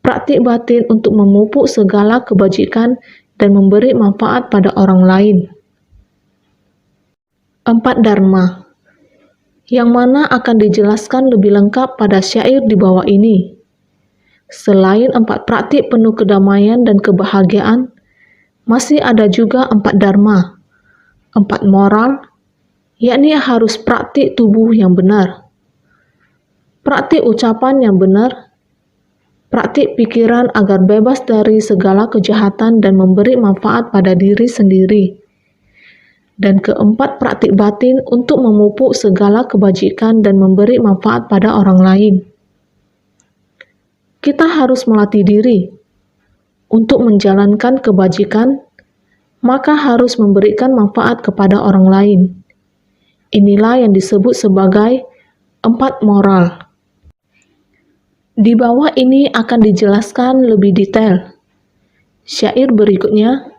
praktik batin untuk memupuk segala kebajikan dan memberi manfaat pada orang lain. Empat dharma, yang mana akan dijelaskan lebih lengkap pada syair di bawah ini. Selain empat praktik penuh kedamaian dan kebahagiaan, masih ada juga empat dharma, empat moral, yakni harus praktik tubuh yang benar, praktik ucapan yang benar, praktik pikiran agar bebas dari segala kejahatan dan memberi manfaat pada diri sendiri. Dan keempat, praktik batin untuk memupuk segala kebajikan dan memberi manfaat pada orang lain. Kita harus melatih diri untuk menjalankan kebajikan, maka harus memberikan manfaat kepada orang lain. Inilah yang disebut sebagai empat moral. Di bawah ini akan dijelaskan lebih detail. Syair berikutnya.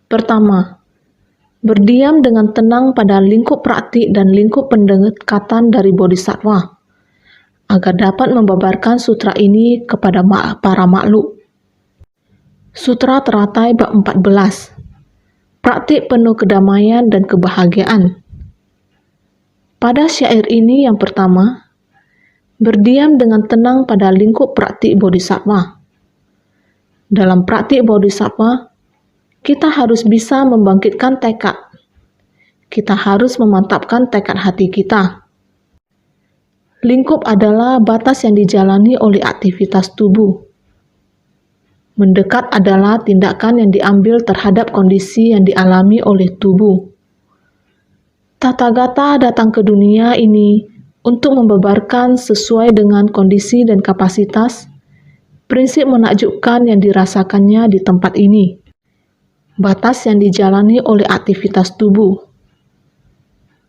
Pertama, berdiam dengan tenang pada lingkup praktik dan lingkup pendekatan dari bodhisattva, agar dapat membabarkan sutra ini kepada para makhluk. Sutra teratai bab 14. Praktik penuh kedamaian dan kebahagiaan. Pada syair ini yang pertama, berdiam dengan tenang pada lingkup praktik bodhisattva. Dalam praktik bodhisattva, kita harus bisa membangkitkan tekad. Kita harus memantapkan tekad hati kita. Lingkup adalah batas yang dijalani oleh aktivitas tubuh. Mendekat adalah tindakan yang diambil terhadap kondisi yang dialami oleh tubuh. Tathagata datang ke dunia ini untuk membabarkan sesuai dengan kondisi dan kapasitas, prinsip menakjubkan yang dirasakannya di tempat ini, batas yang dijalani oleh aktivitas tubuh.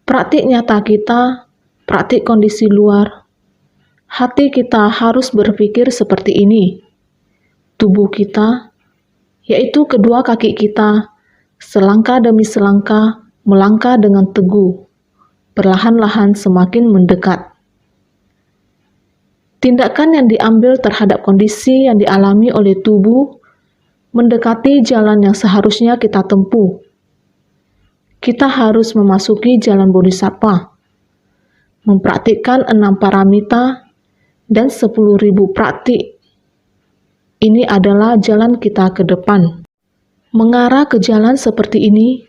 Praktik nyata kita, praktik kondisi luar, hati kita harus berpikir seperti ini. Tubuh kita, yaitu kedua kaki kita, selangkah demi selangkah, melangkah dengan teguh, perlahan-lahan semakin mendekat. Tindakan yang diambil terhadap kondisi yang dialami oleh tubuh mendekati jalan yang seharusnya kita tempuh. Kita harus memasuki jalan bodhisattva, mempraktikkan 6 paramita dan 10.000 praktik. Ini adalah jalan kita ke depan. Mengarah ke jalan seperti ini,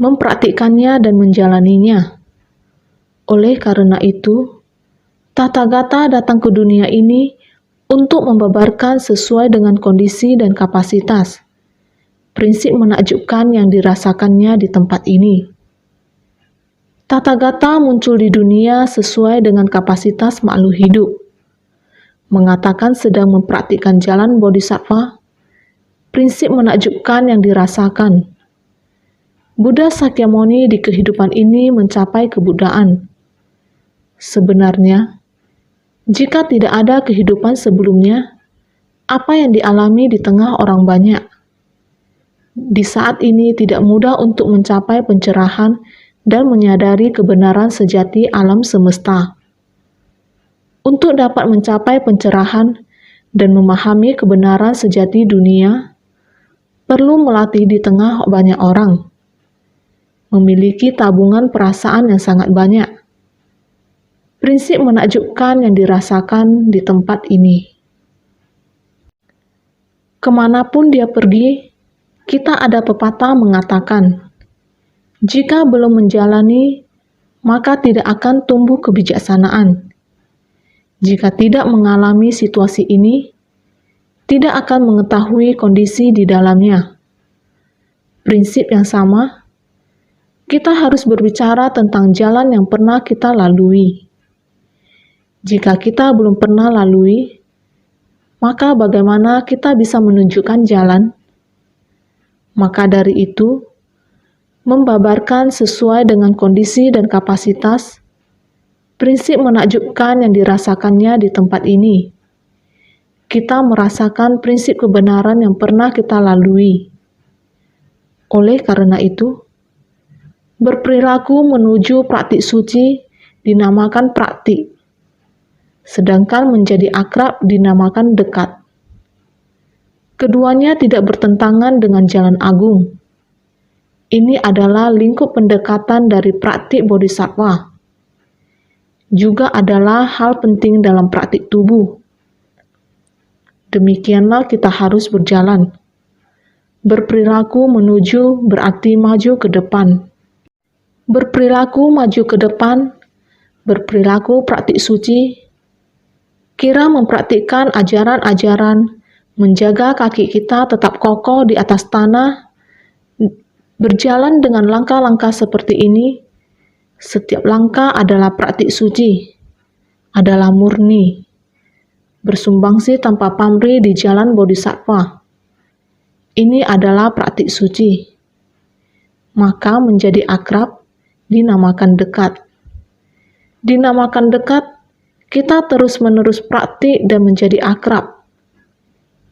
mempraktikkannya dan menjalaninya. Oleh karena itu, Tathagata datang ke dunia ini untuk membabarkan sesuai dengan kondisi dan kapasitas, prinsip menakjubkan yang dirasakannya di tempat ini. Tathagata muncul di dunia sesuai dengan kapasitas makhluk hidup, mengatakan sedang mempraktikkan jalan bodhisattva, prinsip menakjubkan yang dirasakan. Buddha Sakyamuni di kehidupan ini mencapai kebuddhaan. Sebenarnya, jika tidak ada kehidupan sebelumnya, apa yang dialami di tengah orang banyak? di saat ini tidak mudah untuk mencapai pencerahan dan menyadari kebenaran sejati alam semesta. Untuk dapat mencapai pencerahan dan memahami kebenaran sejati dunia, perlu melatih di tengah banyak orang, memiliki tabungan perasaan yang sangat banyak. Prinsip menakjubkan yang dirasakan di tempat ini. Kemanapun dia pergi, kita ada pepatah mengatakan, jika belum menjalani, maka tidak akan tumbuh kebijaksanaan. Jika tidak mengalami situasi ini, tidak akan mengetahui kondisi di dalamnya. Prinsip yang sama, kita harus berbicara tentang jalan yang pernah kita lalui. Jika kita belum pernah lalui, maka bagaimana kita bisa menunjukkan jalan? Maka dari itu, membabarkan sesuai dengan kondisi dan kapasitas, prinsip menakjubkan yang dirasakannya di tempat ini. Kita merasakan prinsip kebenaran yang pernah kita lalui. Oleh karena itu, berperilaku menuju praktik suci dinamakan praktik, sedangkan menjadi akrab dinamakan dekat. Keduanya tidak bertentangan dengan jalan agung. Ini adalah lingkup pendekatan dari praktik bodhisattva. Juga adalah hal penting dalam praktik tubuh. Demikianlah kita harus berjalan. Berperilaku menuju berarti maju ke depan. Berperilaku maju ke depan, berperilaku praktik suci, kira mempraktikkan ajaran-ajaran, menjaga kaki kita tetap kokoh di atas tanah, berjalan dengan langkah-langkah seperti ini. Setiap langkah adalah praktik suci, adalah murni, bersumbangsi tanpa pamrih di jalan bodhisattva. Ini adalah praktik suci. Maka menjadi akrab dinamakan dekat. Dinamakan dekat, kita terus-menerus praktik dan menjadi akrab.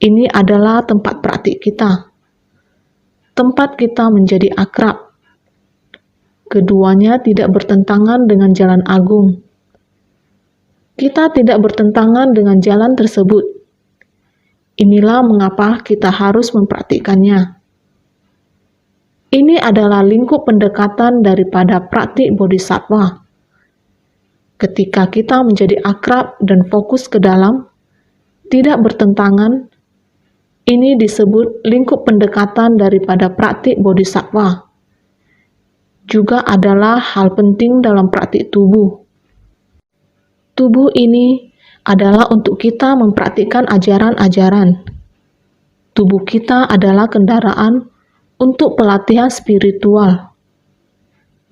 Ini adalah tempat praktik kita. Tempat kita menjadi akrab. Keduanya tidak bertentangan dengan jalan agung. Kita tidak bertentangan dengan jalan tersebut. Inilah mengapa kita harus mempraktikkannya. Ini adalah lingkup pendekatan daripada praktik bodhisattva. Ketika kita menjadi akrab dan fokus ke dalam, tidak bertentangan, ini disebut lingkup pendekatan daripada praktik bodhisattva. Juga adalah hal penting dalam praktik tubuh. Tubuh ini adalah untuk kita mempraktikkan ajaran-ajaran. Tubuh kita adalah kendaraan untuk pelatihan spiritual.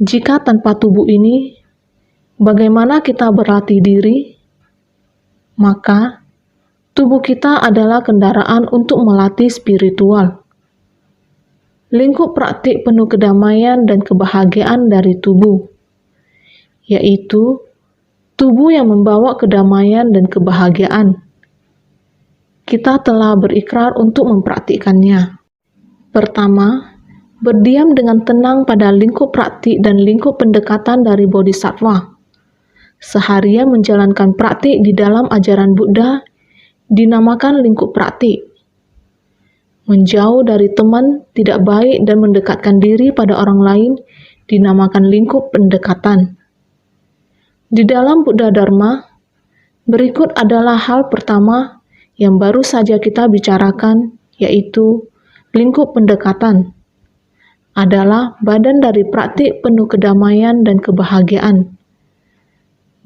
Jika tanpa tubuh ini, bagaimana kita berlatih diri? Maka, tubuh kita adalah kendaraan untuk melatih spiritual. Lingkup praktik penuh kedamaian dan kebahagiaan dari tubuh, yaitu tubuh yang membawa kedamaian dan kebahagiaan. Kita telah berikrar untuk mempraktikkannya. Pertama, berdiam dengan tenang pada lingkup praktik dan lingkup pendekatan dari bodhisattva. Seharian menjalankan praktik di dalam ajaran Buddha dinamakan lingkup praktik. Menjauh dari teman tidak baik dan mendekatkan diri pada orang lain dinamakan lingkup pendekatan. Di dalam Buddha Dharma, berikut adalah hal pertama yang baru saja kita bicarakan, yaitu lingkup pendekatan adalah badan dari praktik penuh kedamaian dan kebahagiaan.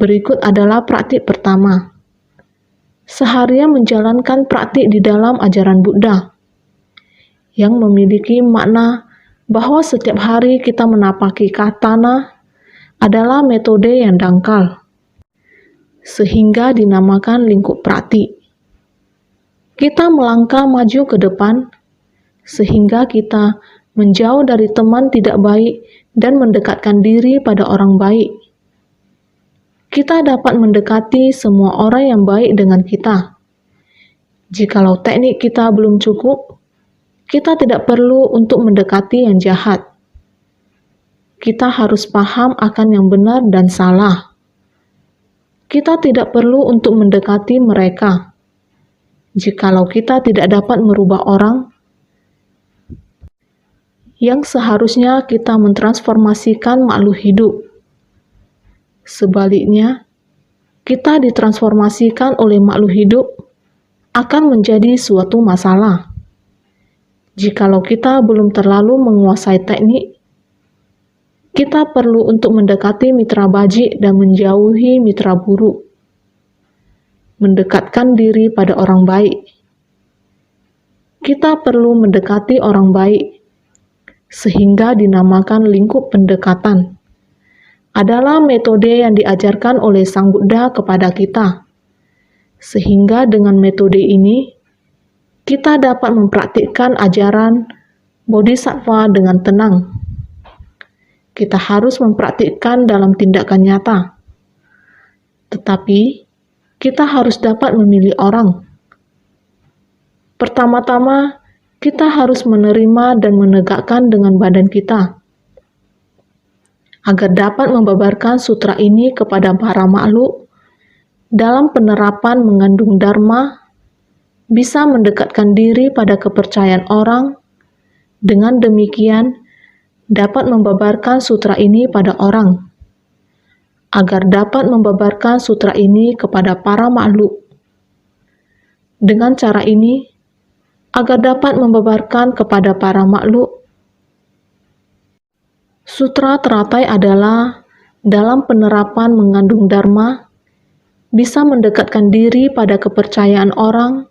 Berikut adalah praktik pertama. Seharian menjalankan praktik di dalam ajaran Buddha, yang memiliki makna bahwa setiap hari kita menapaki tanah adalah metode yang dangkal, sehingga dinamakan lingkup praktik. Kita melangkah maju ke depan, sehingga kita menjauh dari teman tidak baik dan mendekatkan diri pada orang baik. Kita dapat mendekati semua orang yang baik dengan kita. Jikalau teknik kita belum cukup, kita tidak perlu untuk mendekati yang jahat. Kita harus paham akan yang benar dan salah. Kita tidak perlu untuk mendekati mereka. Jikalau kita tidak dapat merubah orang, yang seharusnya kita mentransformasikan makhluk hidup. Sebaliknya, kita ditransformasikan oleh makhluk hidup akan menjadi suatu masalah. Jikalau kita belum terlalu menguasai teknik, kita perlu untuk mendekati mitra bajik dan menjauhi mitra buruk. Mendekatkan diri pada orang baik. Kita perlu mendekati orang baik, sehingga dinamakan lingkup pendekatan. Adalah metode yang diajarkan oleh Sang Buddha kepada kita. Sehingga dengan metode ini, kita dapat mempraktikkan ajaran Bodhisattva dengan tenang. Kita harus mempraktikkan dalam tindakan nyata. Tetapi, kita harus dapat memilih orang. Pertama-tama, kita harus menerima dan menegakkan dengan badan kita. Agar dapat membabarkan sutra ini kepada para makhluk, dalam penerapan mengandung dharma, bisa mendekatkan diri pada kepercayaan orang, dengan demikian dapat membabarkan sutra ini pada orang, agar dapat membabarkan sutra ini kepada para makhluk. Dengan cara ini, agar dapat membabarkan kepada para makhluk, sutra teratai adalah dalam penerapan mengandung dharma, bisa mendekatkan diri pada kepercayaan orang,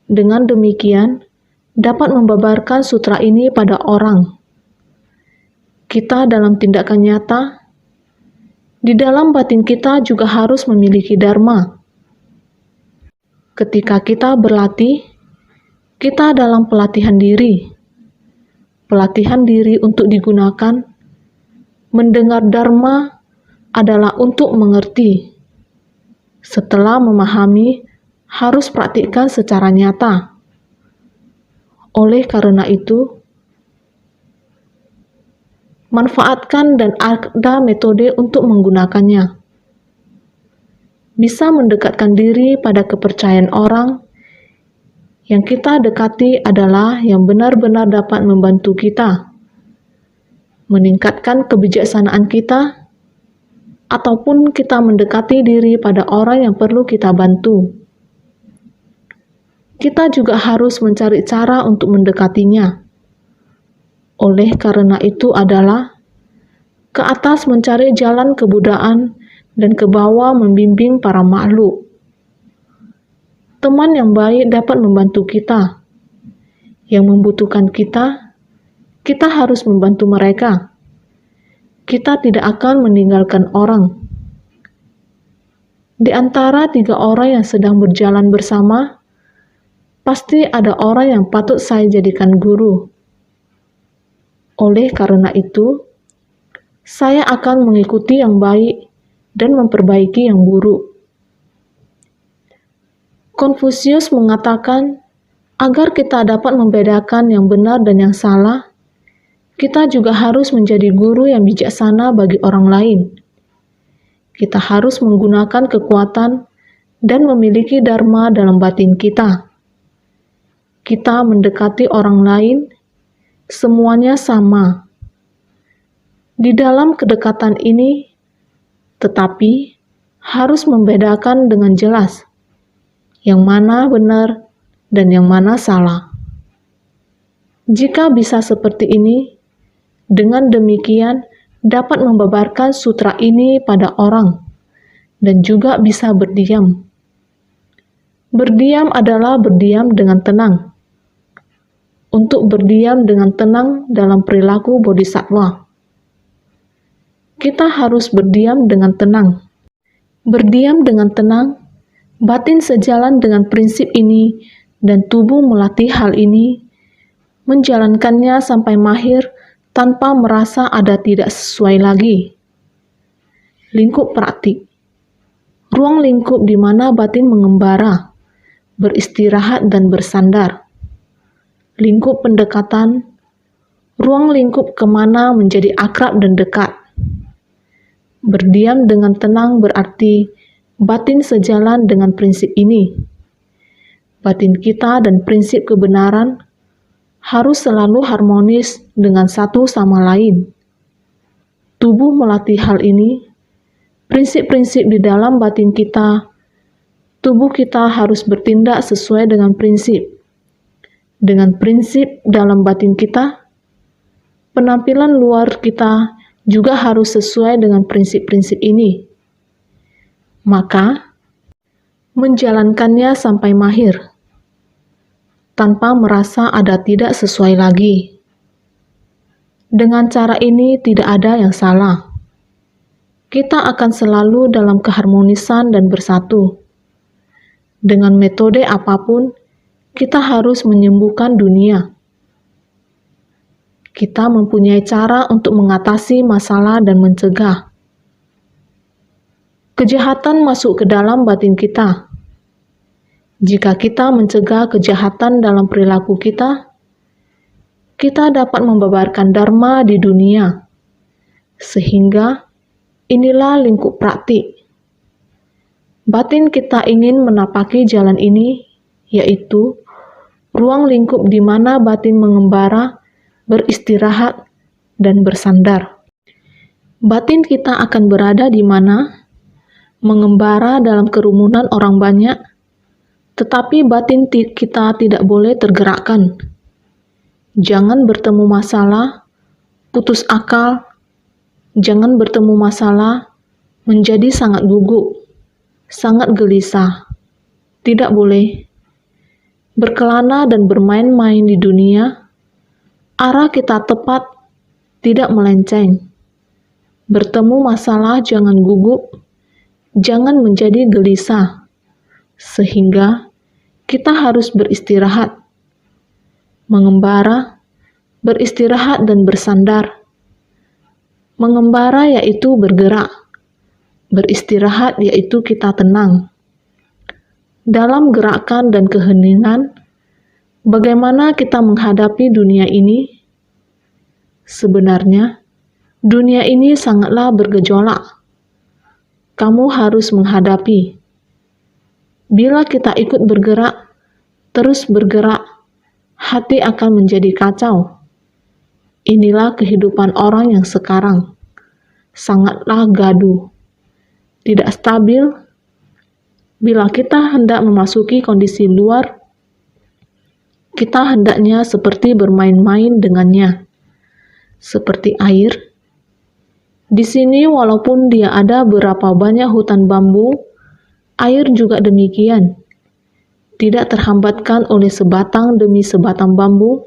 dengan demikian dapat membabarkan sutra ini pada orang. Kita dalam tindakan nyata, di dalam batin kita juga harus memiliki dharma. Ketika kita berlatih, kita dalam pelatihan diri. Pelatihan diri untuk digunakan, mendengar dharma adalah untuk mengerti. Setelah memahami, harus praktikkan secara nyata. Oleh karena itu, manfaatkan dan ada metode untuk menggunakannya. Bisa mendekatkan diri pada kepercayaan orang. Yang kita dekati adalah yang benar-benar dapat membantu kita, meningkatkan kebijaksanaan kita, ataupun kita mendekati diri pada orang yang perlu kita bantu. Kita juga harus mencari cara untuk mendekatinya. Oleh karena itu adalah ke atas mencari jalan kebudayaan dan ke bawah membimbing para makhluk. Teman yang baik dapat membantu kita. Yang membutuhkan kita, kita harus membantu mereka. Kita tidak akan meninggalkan orang. Di antara 3 orang yang sedang berjalan bersama, pasti ada orang yang patut saya jadikan guru. Oleh karena itu, saya akan mengikuti yang baik dan memperbaiki yang buruk. Konfusius mengatakan, agar kita dapat membedakan yang benar dan yang salah, kita juga harus menjadi guru yang bijaksana bagi orang lain. Kita harus menggunakan kekuatan dan memiliki dharma dalam batin kita. Kita mendekati orang lain, semuanya sama. Di dalam kedekatan ini, tetapi harus membedakan dengan jelas yang mana benar dan yang mana salah. Jika bisa seperti ini, dengan demikian dapat membabarkan sutra ini pada orang dan juga bisa berdiam. Berdiam adalah berdiam dengan tenang. Untuk berdiam dengan tenang dalam perilaku bodhisattva, kita harus berdiam dengan tenang. Berdiam dengan tenang, batin sejalan dengan prinsip ini dan tubuh melatih hal ini, menjalankannya sampai mahir tanpa merasa ada tidak sesuai lagi. Lingkup praktik. Ruang lingkup di mana batin mengembara, beristirahat dan bersandar. lingkup pendekatan, ruang lingkup kemana menjadi akrab dan dekat. Berdiam dengan tenang berarti batin sejalan dengan prinsip ini. Batin kita dan prinsip kebenaran harus selalu harmonis dengan satu sama lain. Tubuh melatih hal ini. Prinsip-prinsip di dalam batin kita, tubuh kita harus bertindak sesuai dengan prinsip. Dengan prinsip dalam batin kita, penampilan luar kita juga harus sesuai dengan prinsip-prinsip ini. Maka, menjalankannya sampai mahir, tanpa merasa ada tidak sesuai lagi. Dengan cara ini tidak ada yang salah. Kita akan selalu dalam keharmonisan dan bersatu. Dengan metode apapun, kita harus menyembuhkan dunia. Kita mempunyai cara untuk mengatasi masalah dan mencegah. Kejahatan masuk ke dalam batin kita. Jika kita mencegah kejahatan dalam perilaku kita, kita dapat membabarkan dharma di dunia. Sehingga inilah lingkup praktik. Batin kita ingin menapaki jalan ini, yaitu ruang lingkup di mana batin mengembara, beristirahat, dan bersandar. Batin kita akan berada di mana? Mengembara dalam kerumunan orang banyak, tetapi batin kita tidak boleh tergerakkan. Jangan bertemu masalah, putus akal, jangan bertemu masalah, menjadi sangat gugup, sangat gelisah. Tidak boleh. Berkelana dan bermain-main di dunia, arah kita tepat, tidak melenceng. Bertemu masalah jangan gugup, jangan menjadi gelisah, sehingga kita harus beristirahat, mengembara, beristirahat dan bersandar. Mengembara yaitu bergerak, beristirahat yaitu kita tenang. Dalam gerakan dan keheningan, bagaimana kita menghadapi dunia ini? Sebenarnya, dunia ini sangatlah bergejolak. Kamu harus menghadapi. Bila kita ikut bergerak, terus bergerak, hati akan menjadi kacau. Inilah kehidupan orang yang sekarang. Sangatlah gaduh, tidak stabil. Bila kita hendak memasuki kondisi luar, kita hendaknya seperti bermain-main dengannya, seperti air. Di sini walaupun dia ada berapa banyak hutan bambu, air juga demikian. Tidak terhambatkan oleh sebatang demi sebatang bambu,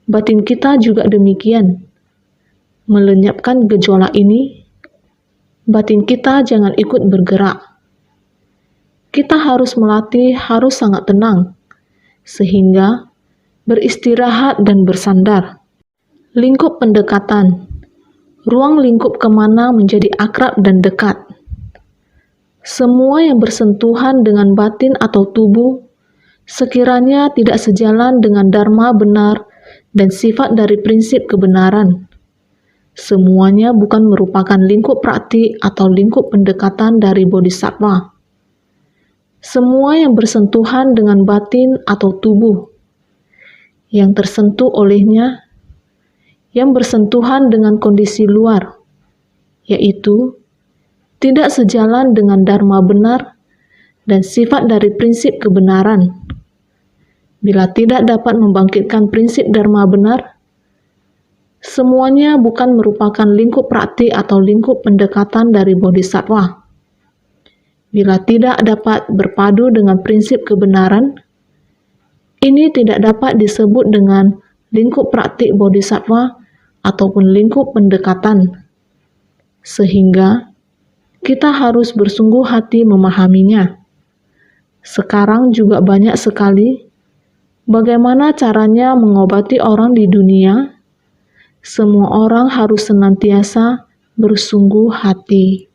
batin kita juga demikian. Melenyapkan gejolak ini, batin kita jangan ikut bergerak. Kita harus melatih, harus sangat tenang, sehingga beristirahat dan bersandar. Lingkup pendekatan, ruang lingkup kemana menjadi akrab dan dekat. Semua yang bersentuhan dengan batin atau tubuh, sekiranya tidak sejalan dengan dharma benar dan sifat dari prinsip kebenaran. Semuanya bukan merupakan lingkup praktik atau lingkup pendekatan dari bodhisattva. Semua yang bersentuhan dengan batin atau tubuh, yang tersentuh olehnya, yang bersentuhan dengan kondisi luar, yaitu tidak sejalan dengan dharma benar dan sifat dari prinsip kebenaran. Bila tidak dapat membangkitkan prinsip dharma benar, semuanya bukan merupakan lingkup praktik atau lingkup pendekatan dari bodhisattva. Bila tidak dapat berpadu dengan prinsip kebenaran, ini tidak dapat disebut dengan lingkup praktik bodhisattva ataupun lingkup pendekatan. Sehingga kita harus bersungguh hati memahaminya. Sekarang juga banyak sekali bagaimana caranya mengobati orang di dunia. Semua orang harus senantiasa bersungguh hati.